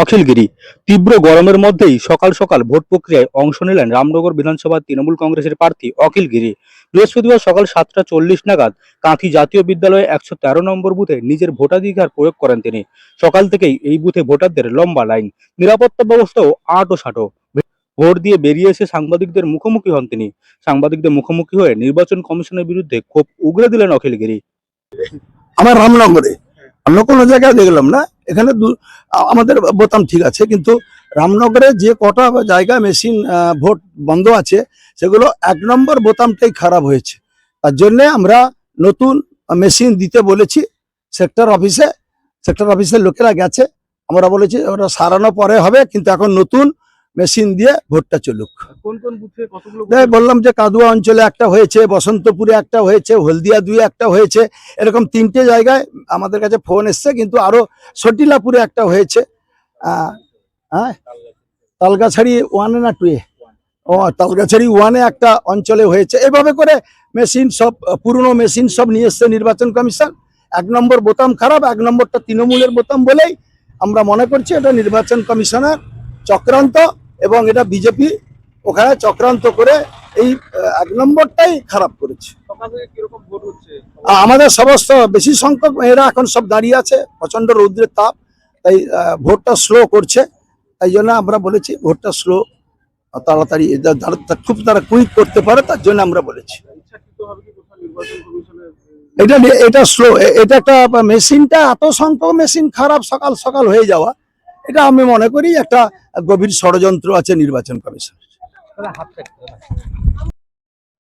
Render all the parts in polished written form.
অখিলগিরি। তীব্র গরমের মধ্যেই সকাল সকাল ভোট প্রক্রিয়ায় অংশ নিলেন রামনগর বিধানসভা তৃণমূল কংগ্রেসের প্রার্থী অখিলগিরি। বৃহস্পতিবার সকাল 7:40 নাগাদ কাঁথি জাতীয় বিদ্যালয়ে 113 নম্বর বুথে নিজের ভোটাধিকার প্রয়োগ করেন তিনি। সকাল থেকেই এই বুথে ভোটারদের লম্বা লাইন, নিরাপত্তা ব্যবস্থাও আঁটো ভোট দিয়ে বেরিয়ে এসে সাংবাদিকদের মুখোমুখি হন তিনি। সাংবাদিকদের মুখোমুখি হয়ে নির্বাচন কমিশনের বিরুদ্ধে ক্ষোভ উগরে দিলেন অখিলগিরি। আমার রামনগরে অন্য কোনো জায়গায় দেখলাম না। এখানে আমাদের বোতাম ঠিক আছে, কিন্তু রামনগরে যে কটা জায়গায় মেশিন ভোট বন্ধ আছে সেগুলো 1 নম্বর বোতামটাই খারাপ হয়েছে। তার জন্যে আমরা নতুন মেশিন দিতে বলেছি সেক্টর অফিসের লোকেরা গেছে। আমরা বলেছি ওটা সারানো পরে হবে, কিন্তু এখন নতুন মেশিন দিয়ে ভোটটা চলুক। কোন কোন বুথে কতগুলো? বললাম যে কাদুয়া অঞ্চলে একটা হয়েছে, বসন্তপুরে একটা হয়েছে, হলদিয়া 2 একটা হয়েছে, এরকম 3টে জায়গায় আমাদের কাছে ফোন এসছে। কিন্তু আরো সটিলাপুরে একটা হয়েছে, হ্যাঁ তালগাছাড়ি 1 না 2 ও তালগাছাড়ি 1 একটা অঞ্চলে হয়েছে। এভাবে করে মেশিন সব পুরনো মেশিন সব নিয়ে এসছে নির্বাচন কমিশন। 1 নম্বর বোতাম খারাপ, 1 নম্বরটা তৃণমূলের বোতাম বলেই আমরা মনে করছি এটা নির্বাচন কমিশনের চক্রান্ত, এবং এটা বিজেপি ওখানে চক্রান্ত করে এই 1 নম্বরটাই খারাপ করেছে। আমাদের সমস্ত বেশি সংখ্যক মেয়েরা এখন সব দাঁড়িয়ে আছে, প্রচন্ড রৌদ্রের তাপ, তাই ভোটটা স্লো করছে। তাই জন্য আমরা বলেছি ভোটটা স্লো, তাড়াতাড়ি খুব তারা কুইক করতে পারে, তার জন্য আমরা বলেছি এটা স্লো। এটা একটা মেশিনটা এত সংখ্যক মেশিন খারাপ সকাল সকাল হয়ে যাওয়া, এটা আমি মনে করি একটা গভীর ষড়যন্ত্র আছে নির্বাচন কমিশন।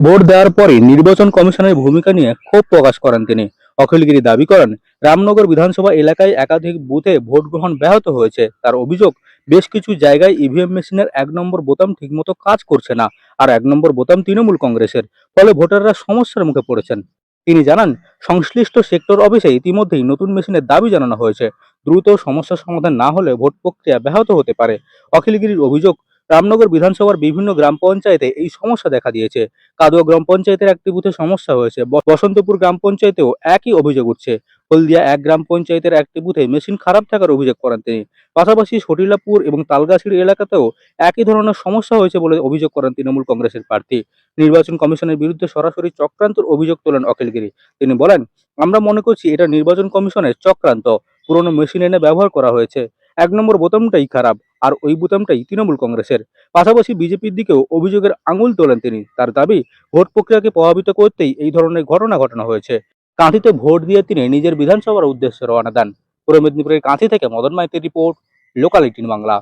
ভোট দেওয়ার পরে নির্বাচন কমিশনের ভূমিকা নিয়ে ক্ষোভ প্রকাশ করেন তিনি। অখিলগিরি দাবি করেন, রামনগর বিধানসভা এলাকায় একাধিক বুথে ভোট গ্রহণ ব্যাহত হয়েছে। তার অভিযোগ, বেশ কিছু জায়গায় ইভিএম মেশিনের 1 নম্বর বোতাম ঠিকমতো কাজ করছে না, আর 1 নম্বর বোতাম তৃণমূল কংগ্রেসের, ফলে ভোটাররা সমস্যার মুখে পড়েছেন। তিনি জানান, সংশ্লিষ্ট সেক্টর অফিসে ইতিমধ্যেই নতুন মেশিনের দাবি জানানো হয়েছে। দ্রুত সমস্যার সমাধান না হলে ভোট প্রক্রিয়া ব্যাহত হতে পারে। অখিলগিরির অভিযোগ, রামনগর বিধানসভার বিভিন্ন গ্রাম পঞ্চায়েতে এই সমস্যা দেখা দিয়েছে। কাদুয়া গ্রাম পঞ্চায়েতের একটি বুথে সমস্যা হয়েছে, বসন্তপুর গ্রাম পঞ্চায়েতেও একই অভিযোগ উঠছে। হলদিয়া 1 গ্রাম পঞ্চায়েতের একটি বুথে মেশিন খারাপ থাকার অভিযোগ করেন তিনি। পাশাপাশি সটিলাপুর এবং তালগাছিড়ি এলাকাতেও একই ধরনের সমস্যা হয়েছে বলে অভিযোগ করেন তৃণমূল কংগ্রেসের প্রার্থী। নির্বাচন কমিশনের বিরুদ্ধে সরাসরি চক্রান্তের অভিযোগ তোলেন অখিলগিরি। তিনি বলেন, আমরা মনে করছি এটা নির্বাচন কমিশনের চক্রান্ত। পুরনো মেশিন এনে ব্যবহার করা হয়েছে। 1 নম্বর বোতামটাই খারাপ, আর ওই বোতামটাই তৃণমূল কংগ্রেসের। পাশাপাশি বিজেপির দিকেও অভিযোগের আঙুল তোলেন তিনি। তার দাবি, ভোট প্রক্রিয়াকে প্রভাবিত করতেই এই ধরনের ঘটনা ঘটানো হয়েছে। কাঁথিতে ভোট দিয়ে তিনি নিজের বিধানসভার উদ্দেশ্যে রওনা দেন। পূর্ব মেদিনীপুরের কাঁথি থেকে মদন মাইতির রিপোর্ট, লোকাল 18 বাংলা।